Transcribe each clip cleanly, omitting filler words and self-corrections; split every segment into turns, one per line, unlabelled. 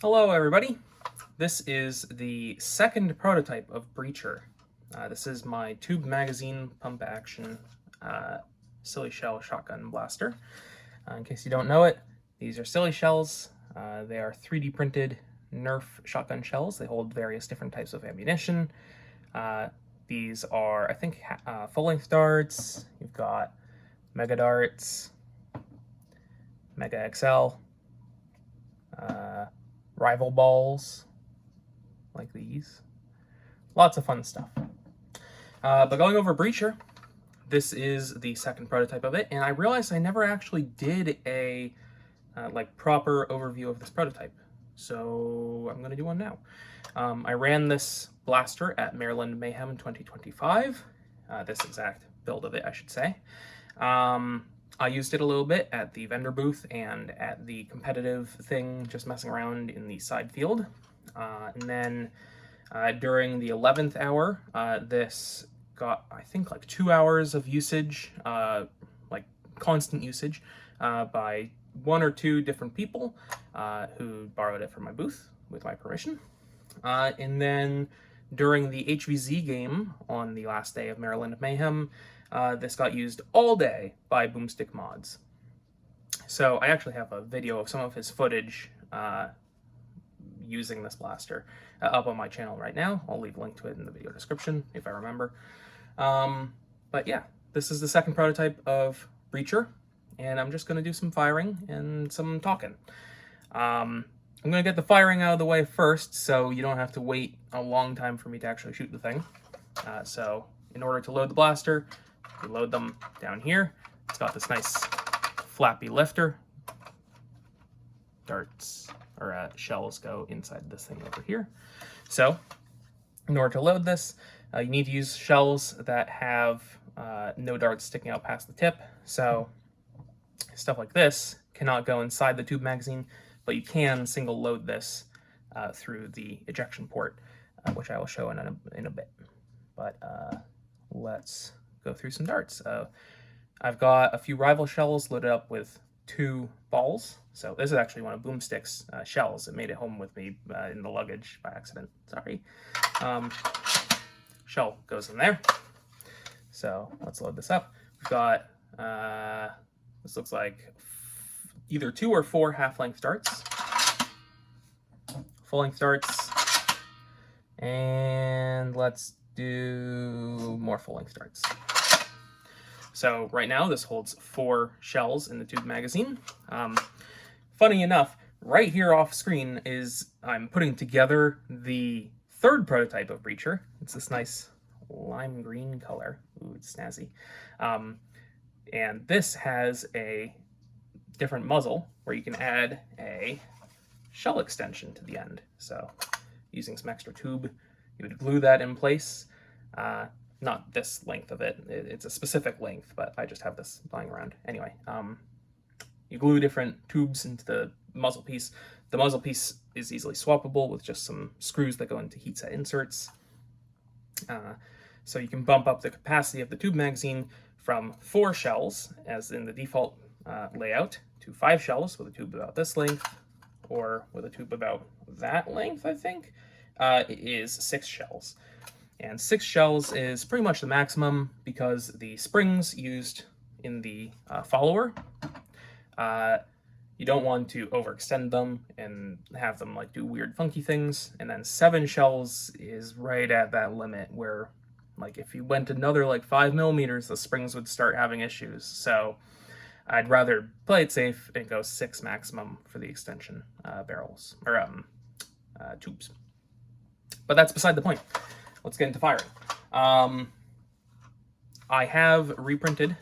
Hello everybody, this is the second prototype of Breacher. This is my Tube Magazine pump action silly shell shotgun blaster. In case you don't know it, these are silly shells. They are 3D printed Nerf shotgun shells. They hold various different types of ammunition. These are, I think, full-length darts. You've got Mega Darts, Mega XL, rival balls, like these. Lots of fun stuff. But going over Breacher, this is the second prototype of it, and I realized I never actually did a proper overview of this prototype, so I'm going to do one now. I ran this blaster at Maryland Mayhem 2025, this exact build of it, I should say. I used it a little bit at the vendor booth and at the competitive thing, just messing around in the side field. And then during the 11th hour, this got, I think, like 2 hours of usage, like constant usage, by 1 or 2 different people who borrowed it from my booth with my permission. And then during the HVZ game on the last day of Maryland Mayhem, this got used all day by Boomstick Mods. So I actually have a video of some of his footage using this blaster up on my channel right now. I'll leave a link to it in the video description if I remember. But yeah, this is the second prototype of Breacher, and I'm just going to do some firing and some talking. I'm going to get the firing out of the way first, so you don't have to wait a long time for me to actually shoot the thing. So in order to load the blaster, you load them down here. It's got this nice flappy lifter. Darts, or shells go inside this thing over here. So in order to load this, you need to use shells that have no darts sticking out past the tip. So stuff like this cannot go inside the tube magazine, but you can single load this through the ejection port, which I will show in a bit. But let's go through some darts. I've got a few rival shells loaded up with 2 balls. So this is actually one of Boomstick's shells. It made it home with me in the luggage by accident. Sorry. Shell goes in there. So let's load this up. We've got, this looks like either 2 or 4 half-length darts. Full-length darts. And let's do more full-length darts. So right now this holds 4 shells in the tube magazine. Funny enough, right here off screen is I'm putting together the third prototype of Breacher. It's this nice lime green color. Ooh, it's snazzy. And this has a different muzzle where you can add a shell extension to the end. So using some extra tube, you would glue that in place. Not this length of it. It's a specific length, but I just have this lying around. Anyway, you glue different tubes into the muzzle piece. The muzzle piece is easily swappable with just some screws that go into heat set inserts. So you can bump up the capacity of the tube magazine from 4 shells, as in the default layout, to 5 shells with a tube about this length, or with a tube about that length, I think. It is 6 shells. And 6 shells is pretty much the maximum because the springs used in the follower, you don't want to overextend them and have them like do weird funky things. And then 7 shells is right at that limit where, like, if you went another like 5 millimeters, the springs would start having issues. So I'd rather play it safe and go 6 maximum for the extension barrels, or tubes. But that's beside the point. Let's get into firing. I have reprinted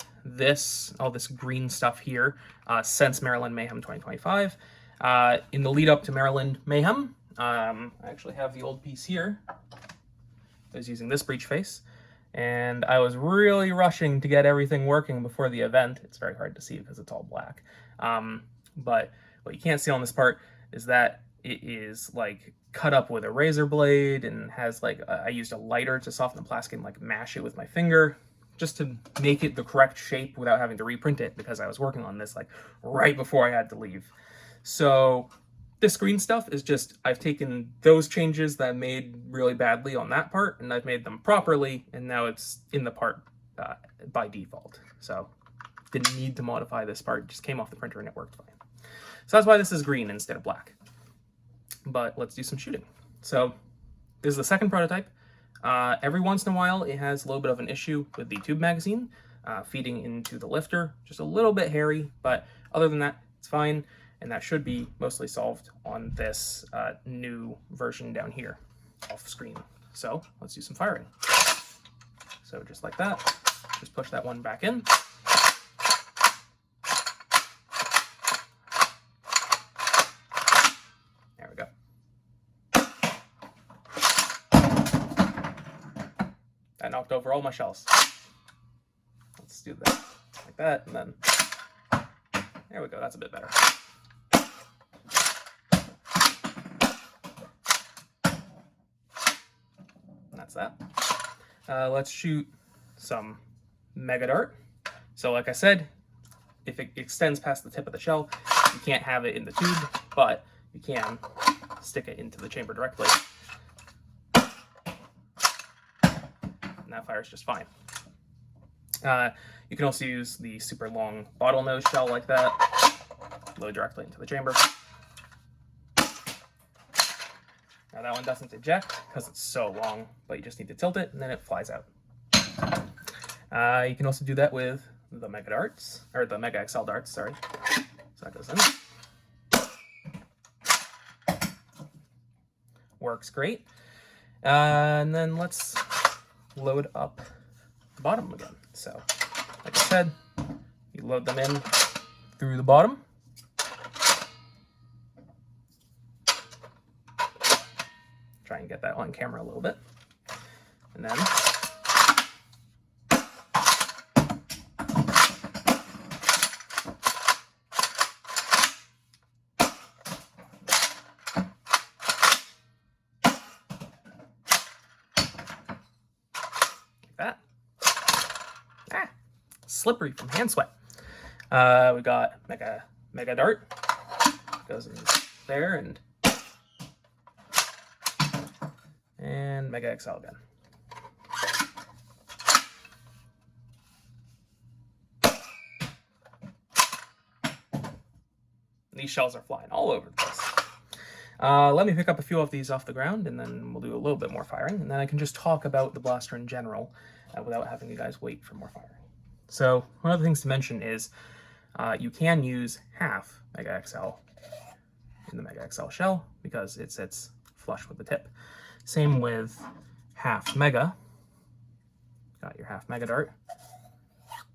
all this green stuff here since Maryland Mayhem 2025. In the lead up to Maryland Mayhem, I actually have the old piece here. I was using this breech face, and I was really rushing to get everything working before the event. It's very hard to see because it's all black. But what you can't see on this part is that it is like cut up with a razor blade and has like, I used a lighter to soften the plastic and like mash it with my finger just to make it the correct shape without having to reprint it because I was working on this like right before I had to leave. So This screen stuff is just, I've taken those changes that I made really badly on that part, and I've made them properly, and now it's in the part by default. So didn't need to modify this part, it just came off the printer and it worked fine. So that's why this is green instead of black. But let's do some shooting. So this is the second prototype. Every once in a while, it has a little bit of an issue with the tube magazine feeding into the lifter. Just a little bit hairy, but other than that, it's fine. And that should be mostly solved on this new version down here off screen. So let's do some firing. So just like that, just push that one back in. There we go. That knocked over all my shells. Let's do that like that, and then there we go, that's a bit better. That's that. Let's shoot some Mega Dart. So like I said, if it extends past the tip of the shell, you can't have it in the tube, but you can stick it into the chamber directly. And that fires just fine. You can also use the super long bottlenose shell like that, load directly into the chamber. Now that one doesn't eject because it's so long, but you just need to tilt it and then it flies out. You can also do that with the Mega Darts, or the Mega XL darts, sorry. So that goes in. Works great. And then let's load up the bottom again. So, like I said, you load them in through the bottom. Try and get that on camera a little bit. And then like that. Slippery from hand sweat. We got Mega Dart. Goes in there, and Mega XL again. These shells are flying all over the place. Let me pick up a few of these off the ground, and then we'll do a little bit more firing, and then I can just talk about the blaster in general without having you guys wait for more firing. So one of the things to mention is you can use half Mega XL in the Mega XL shell because it sits flush with the tip. Same with half Mega. Got your half Mega Dart,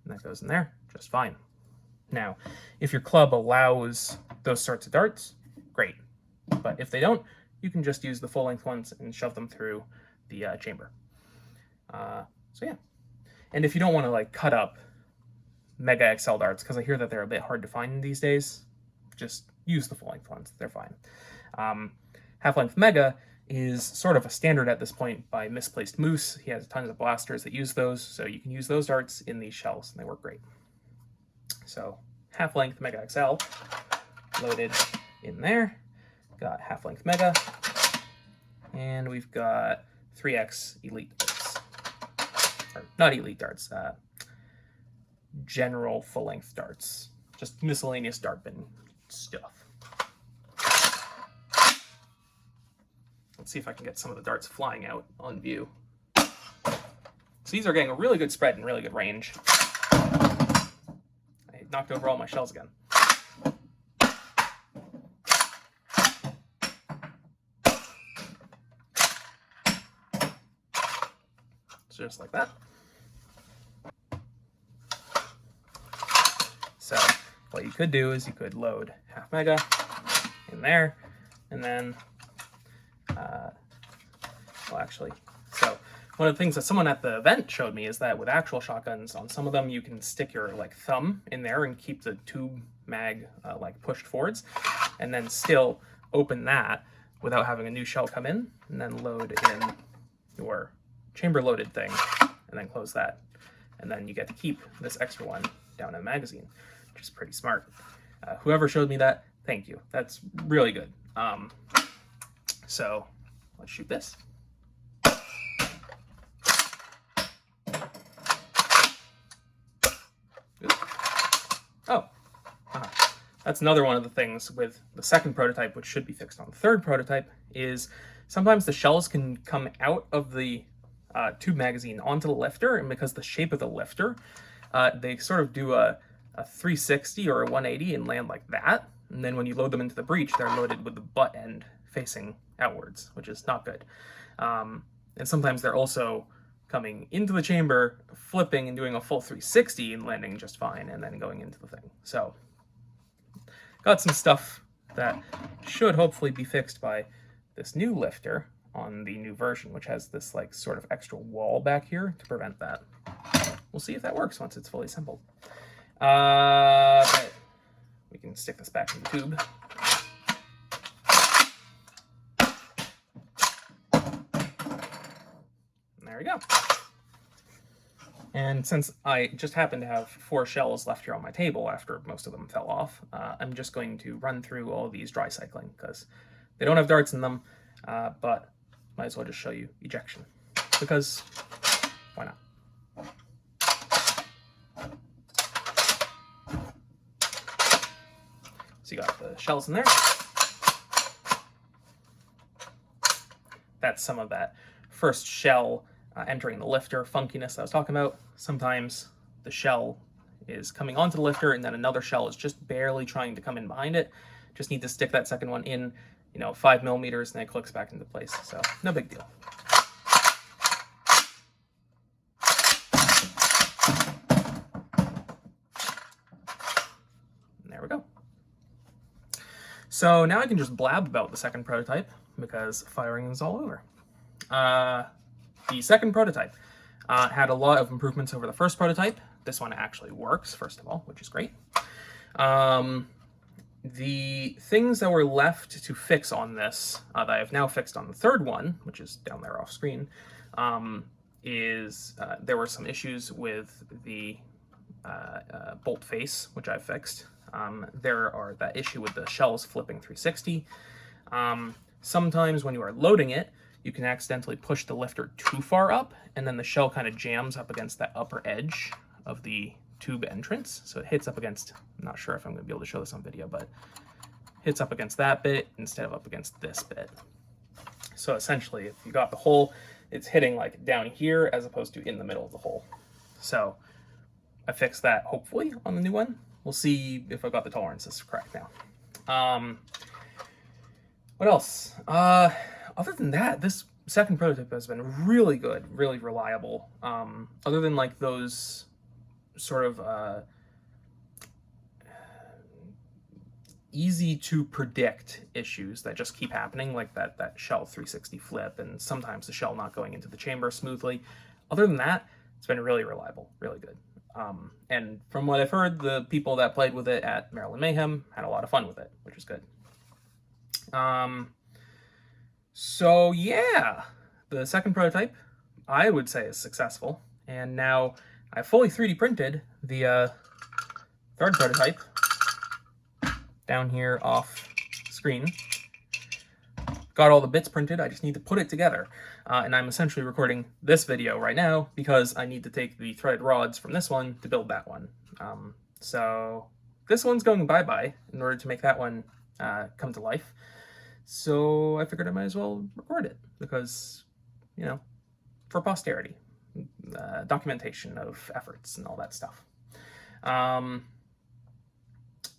and that goes in there just fine. Now, if your club allows those sorts of darts, great. But if they don't, you can just use the full-length ones and shove them through the chamber. So yeah. And if you don't want to like cut up Mega XL darts, because I hear that they're a bit hard to find these days, just use the full-length ones. They're fine. Half-length Mega is sort of a standard at this point by Misplaced Moose. He has tons of blasters that use those, so you can use those darts in these shells, and they work great. So half-length Mega XL loaded in there. Got half-length Mega, and we've got 3X Elite darts. Or not Elite darts, general full-length darts. Just miscellaneous dart bin stuff. Let's see if I can get some of the darts flying out on view. So these are getting a really good spread and really good range. I knocked over all my shells again. Just like that. So what you could do is you could load half Mega in there, and then well, actually, so one of the things that someone at the event showed me is that with actual shotguns, on some of them you can stick your like thumb in there and keep the tube mag like pushed forwards, and then still open that without having a new shell come in, and then load in your chamber loaded thing, and then close that, and then you get to keep this extra one down in the magazine, which is pretty smart. Whoever showed me that, thank you. That's really good. So let's shoot this. Oh, that's another one of the things with the second prototype, which should be fixed on the third prototype, is sometimes the shells can come out of the tube magazine onto the lifter, and because the shape of the lifter, they sort of do a 360 or a 180 and land like that. And then when you load them into the breech, they're loaded with the butt end facing outwards, which is not good. And sometimes they're also coming into the chamber, flipping and doing a full 360 and landing just fine, and then going into the thing. So got some stuff that should hopefully be fixed by this new lifter on the new version, which has this like sort of extra wall back here to prevent that. We'll see if that works once it's fully assembled. Okay. We can stick this back in the tube. There we go. And since I just happen to have 4 shells left here on my table after most of them fell off, I'm just going to run through all these dry cycling because they don't have darts in them, but might as well just show you ejection because why not? So you got the shells in there. That's some of that first shell entering the lifter funkiness that I was talking about. Sometimes the shell is coming onto the lifter and then another shell is just barely trying to come in behind it. Just need to stick that second one in, 5 millimeters, and then it clicks back into place. So no big deal. And there we go. So now I can just blab about the second prototype because firing is all over. The second prototype had a lot of improvements over the first prototype. This one actually works, first of all, which is great. The things that were left to fix on this, that I have now fixed on the third one, which is down there off screen, is there were some issues with the bolt face, which I fixed. There are that issue with the shells flipping 360. Sometimes when you are loading it, you can accidentally push the lifter too far up, and then the shell kind of jams up against that upper edge of the tube entrance. So it hits up against, I'm not sure if I'm going to be able to show this on video, but hits up against that bit instead of up against this bit. So essentially, if you got the hole, it's hitting like down here as opposed to in the middle of the hole. So I fixed that hopefully on the new one. We'll see if I've got the tolerances correct now. What else? Other than that, this second prototype has been really good, really reliable. Other than like those sort of easy to predict issues that just keep happening, like that shell 360 flip and sometimes the shell not going into the chamber smoothly. Other than that, it's been really reliable, really good. And from what I've heard, the people that played with it at Maryland Mayhem had a lot of fun with it, which is good. So yeah, the second prototype, I would say, is successful. And now I fully 3D printed the third prototype down here off screen. Got all the bits printed, I just need to put it together. And I'm essentially recording this video right now because I need to take the threaded rods from this one to build that one. So this one's going bye-bye in order to make that one come to life. So I figured I might as well record it because, for posterity, documentation of efforts and all that stuff.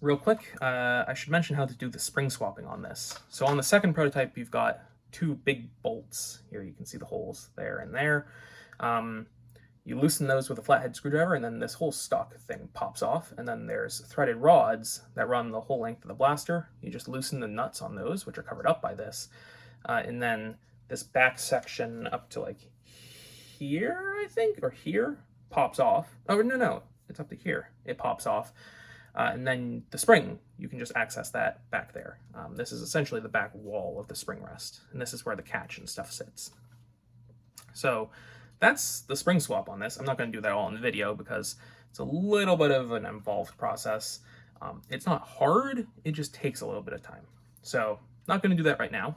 Real quick, I should mention how to do the spring swapping on this. So on the second prototype, you've got 2 big bolts. Here you can see the holes there and there. You loosen those with a flathead screwdriver, and then this whole stock thing pops off. And then there's threaded rods that run the whole length of the blaster. You just loosen the nuts on those, which are covered up by this. And then this back section up to like here, I think, or here, pops off. Oh, no, it's up to here. It pops off. And then the spring, you can just access that back there. This is essentially the back wall of the spring rest. And this is where the catch and stuff sits. So that's the spring swap on this. I'm not going to do that all in the video because it's a little bit of an involved process. It's not hard, it just takes a little bit of time. So Not going to do that right now,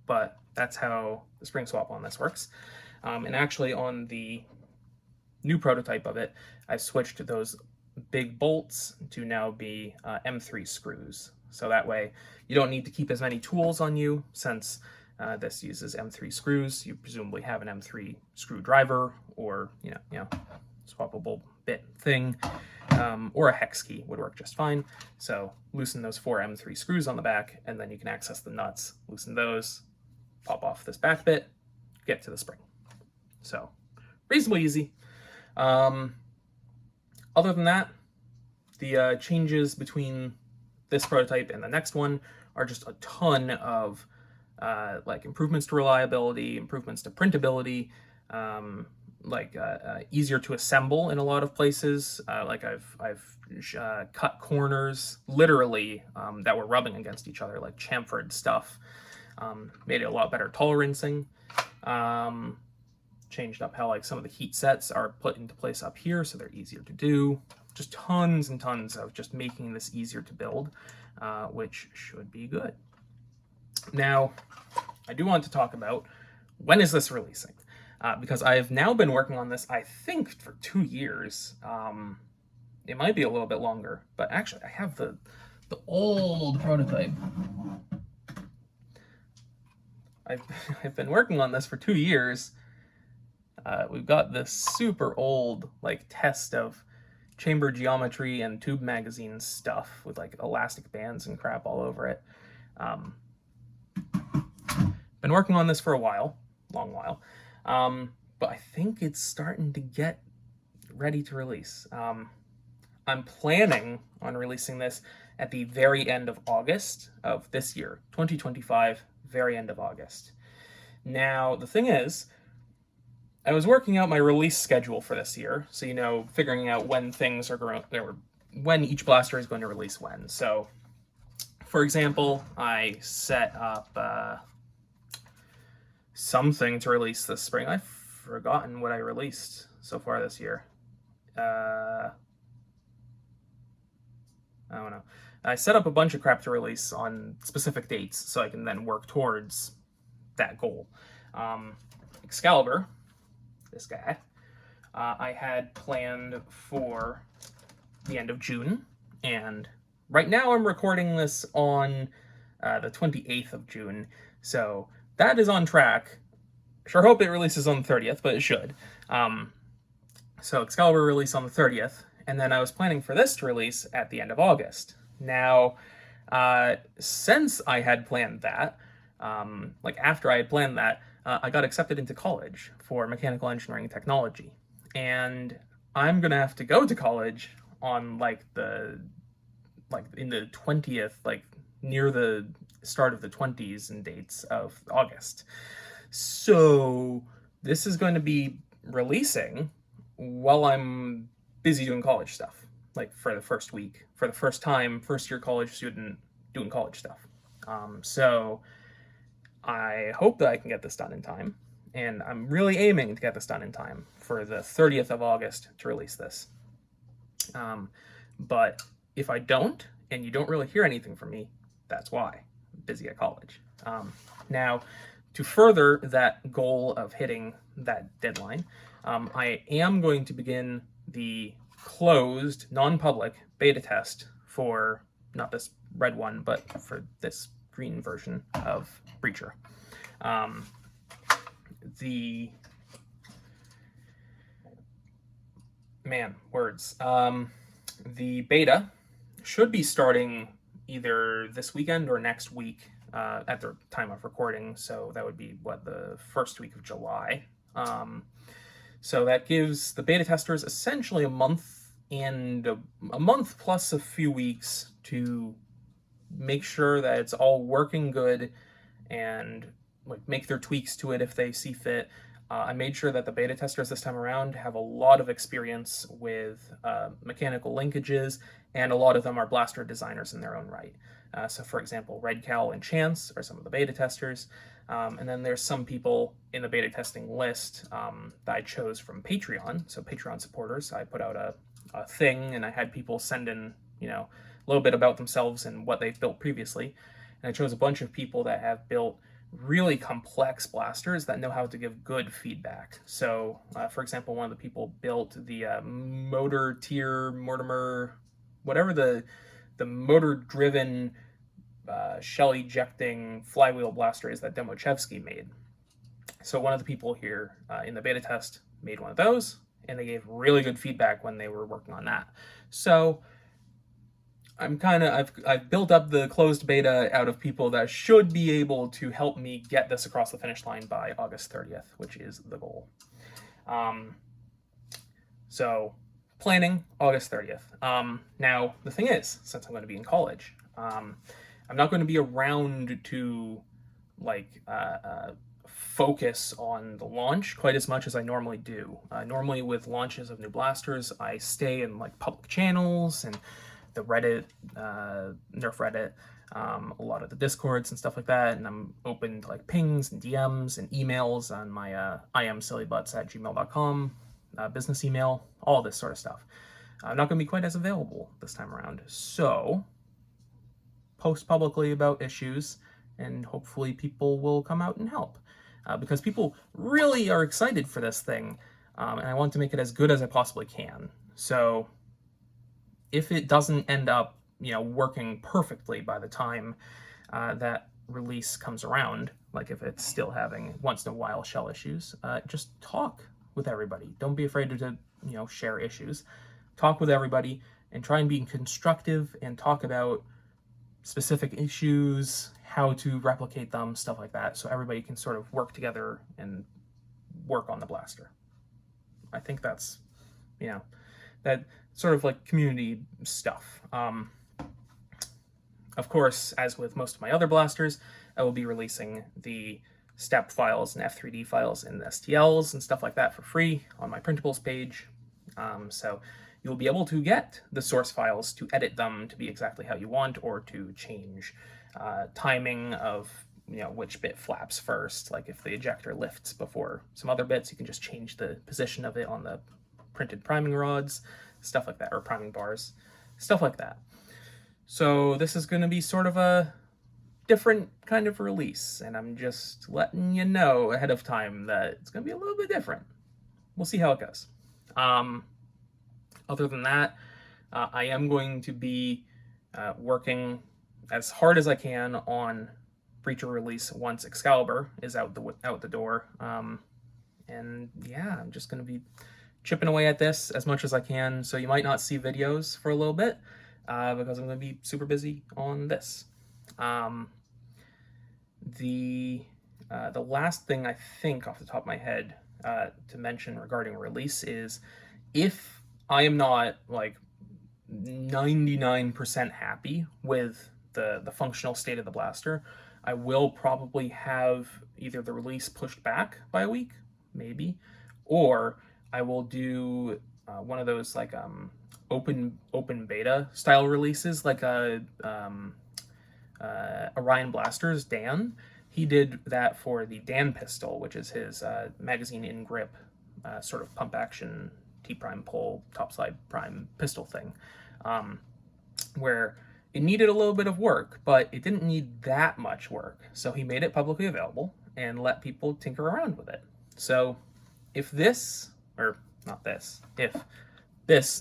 but that's how the spring swap on this works. And actually on the new prototype of it, I've switched those big bolts to now be M3 screws. So that way you don't need to keep as many tools on you, since this uses M3 screws. You presumably have an M3 screwdriver, or you know, swappable bit thing, or a hex key would work just fine. So loosen those 4 M3 screws on the back, and then you can access the nuts, loosen those, pop off this back bit, get to the spring. So reasonably easy. Other than that, the changes between this prototype and the next one are just a ton of like improvements to reliability, improvements to printability, easier to assemble in a lot of places. Like I've cut corners literally that were rubbing against each other, like chamfered stuff. Made it a lot better tolerancing. Changed up how like some of the heat sets are put into place up here, so they're easier to do. Just tons and tons of just making this easier to build, which should be good. Now, I do want to talk about when is this releasing, because I have now been working on this, I think, for 2 years. It might be a little bit longer, but actually I have the old prototype. I've been working on this for 2 years. We've got this super old like test of chamber geometry and tube magazine stuff with like elastic bands and crap all over it. Been working on this for a while, long while, but I think it's starting to get ready to release. I'm planning on releasing this at the very end of August of this year, 2025, very end of August. Now, the thing is, I was working out my release schedule for this year, so figuring out when things are going, when each blaster is going to release when. So, for example, I set up something to release this spring. I've forgotten what I released so far this year. I don't know. I set up a bunch of crap to release on specific dates, so I can then work towards that goal. Excalibur, this guy, I had planned for the end of June, and right now I'm recording this on the 28th of June, so that is on track. Sure hope it releases on the 30th, but it should. So Excalibur release on the 30th, and then I was planning for this to release at the end of August. Now, since I had planned that, after I had planned that, I got accepted into college for mechanical engineering technology, and I'm gonna have to go to college on in the 20th, near the start of the 20s and dates of August. So this is going to be releasing while I'm busy doing college stuff, for the first week, for the first time, first year college student doing college stuff. So I hope that I can get this done in time, and I'm really aiming to get this done in time for the 30th of August to release this. But if I don't, and you don't really hear anything from me, that's why. I'm busy at college. Now, to further that goal of hitting that deadline, I am going to begin the closed, non-public beta test for, not this red one, but for this green version of Breacher. The beta should be starting either this weekend or next week at the time of recording, so that would be, the first week of July. So that gives the beta testers essentially a month, and a month plus a few weeks to make sure that it's all working good and make their tweaks to it if they see fit. I made sure that the beta testers this time around have a lot of experience with mechanical linkages, and a lot of them are blaster designers in their own right. So for example, Red Cal and Chance are some of the beta testers, and then there's some people in the beta testing list that I chose from Patreon, so Patreon supporters. I put out a thing, and I had people send in, a little bit about themselves and what they've built previously. and I chose a bunch of people that have built really complex blasters that know how to give good feedback. So, for example, one of the people built the Mortimer, whatever the motor-driven shell ejecting flywheel blaster is that Domochevsky made. So one of the people here in the beta test made one of those, and they gave really good feedback when they were working on that. So I've built up the closed beta out of people that should be able to help me get this across the finish line by August 30th, which is the goal. So planning August 30th. Now the thing is, since I'm going to be in college, I'm not going to be around to focus on the launch quite as much as I normally do. Normally with launches of new blasters, I stay in public channels and the Reddit, Nerf Reddit, a lot of the Discords and stuff like that, and I'm open to pings and DMs and emails on my iamsillybutts@gmail.com business email, all this sort of stuff. I'm not going to be quite as available this time around, so post publicly about issues, and hopefully people will come out and help. Because people really are excited for this thing, and I want to make it as good as I possibly can. So if it doesn't end up, working perfectly by the time that release comes around, if it's still having once in a while shell issues, just talk with everybody. Don't be afraid to share issues. Talk with everybody and try and be constructive and talk about specific issues, how to replicate them, stuff like that, so everybody can sort of work together and work on the blaster. I think that's, that sort of community stuff. Of course, as with most of my other blasters, I will be releasing the step files and F3D files and STLs and stuff like that for free on my printables page. So you'll be able to get the source files to edit them to be exactly how you want, or to change timing of which bit flaps first. If the ejector lifts before some other bits, you can just change the position of it on the printed priming rods, stuff like that, or priming bars, stuff like that. So this is going to be sort of a different kind of release, and I'm just letting you know ahead of time that it's going to be a little bit different. We'll see how it goes. Other than that, I am going to be working as hard as I can on Breacher release once Excalibur is out the door. And yeah, I'm just going to be chipping away at this as much as I can. So you might not see videos for a little bit because I'm going to be super busy on this. The last thing I think off the top of my head to mention regarding release is, if I am not 99% happy with the functional state of the blaster, I will probably have either the release pushed back by a week, maybe, or I will do one of those open beta style releases, Orion Blasters Dan. He did that for the Dan pistol, which is his magazine in grip sort of pump action T-prime pull topside prime pistol thing, where it needed a little bit of work, but it didn't need that much work. So he made it publicly available and let people tinker around with it. So if this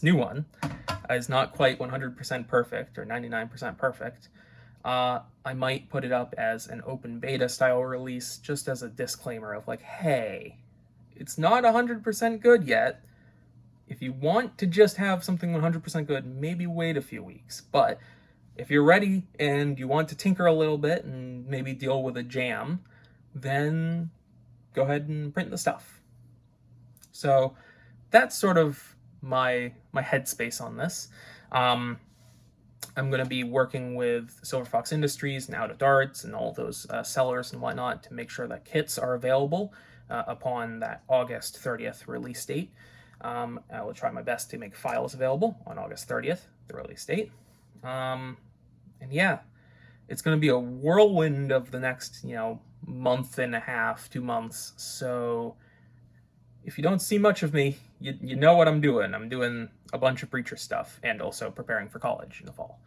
new one is not quite 100% perfect or 99% perfect, I might put it up as an open beta style release, just as a disclaimer of hey, it's not 100% good yet. If you want to just have something 100% good, maybe wait a few weeks. But if you're ready and you want to tinker a little bit and maybe deal with a jam, then go ahead and print the stuff. So that's sort of my headspace on this. I'm going to be working with Silver Fox Industries and Out of Darts and all those sellers and whatnot to make sure that kits are available upon that August 30th release date. I will try my best to make files available on August 30th, the release date. And yeah, it's going to be a whirlwind of the next, month and a half, 2 months. So if you don't see much of me, you know what I'm doing. I'm doing a bunch of Breacher stuff and also preparing for college in the fall.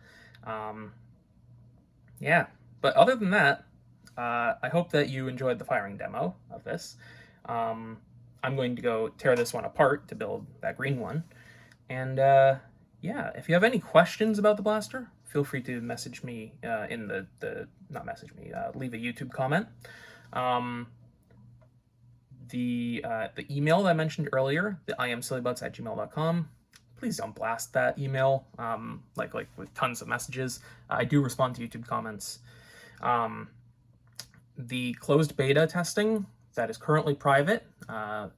Yeah, But other than that, I hope that you enjoyed the firing demo of this. I'm going to go tear this one apart to build that green one. And yeah, if you have any questions about the blaster, feel free to message me in not message me, leave a YouTube comment. The email that I mentioned earlier, the iamsillybutts@gmail.com, please don't blast that email like with tons of messages. I do respond to YouTube comments. The closed beta testing that is currently private,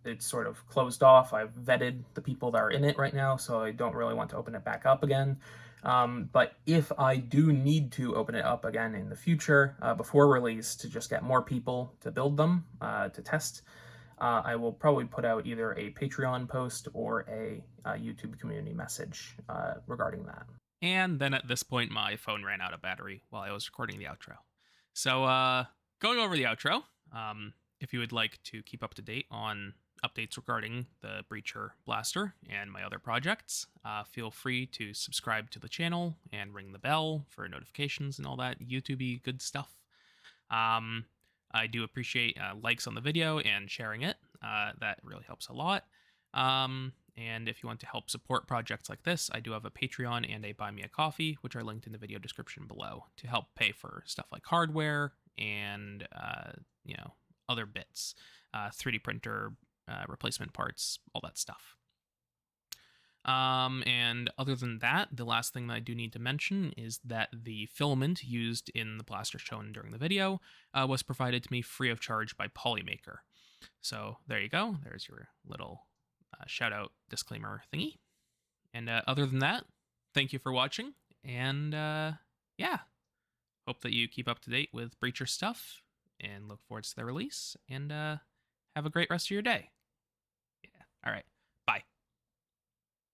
it's sort of closed off. I've vetted the people that are in it right now, so I don't really want to open it back up again. But if I do need to open it up again in the future, before release, to just get more people to build them, to test, I will probably put out either a Patreon post or a YouTube community message regarding that.
And then at this point, my phone ran out of battery while I was recording the outro. So, going over the outro, if you would like to keep up to date on updates regarding the Breacher Blaster and my other projects, feel free to subscribe to the channel and ring the bell for notifications and all that YouTube-y good stuff. I do appreciate likes on the video and sharing it. That really helps a lot. And if you want to help support projects like this, I do have a Patreon and a Buy Me a Coffee, which are linked in the video description below, to help pay for stuff like hardware and other bits, 3D printer replacement parts, all that stuff. And other than that, the last thing that I do need to mention is that the filament used in the blaster shown during the video was provided to me free of charge by Polymaker. So there you go. There's your little shout out disclaimer thingy. And other than that, thank you for watching. And yeah, hope that you keep up to date with Breacher stuff and look forward to the release. And have a great rest of your day. Yeah. All right.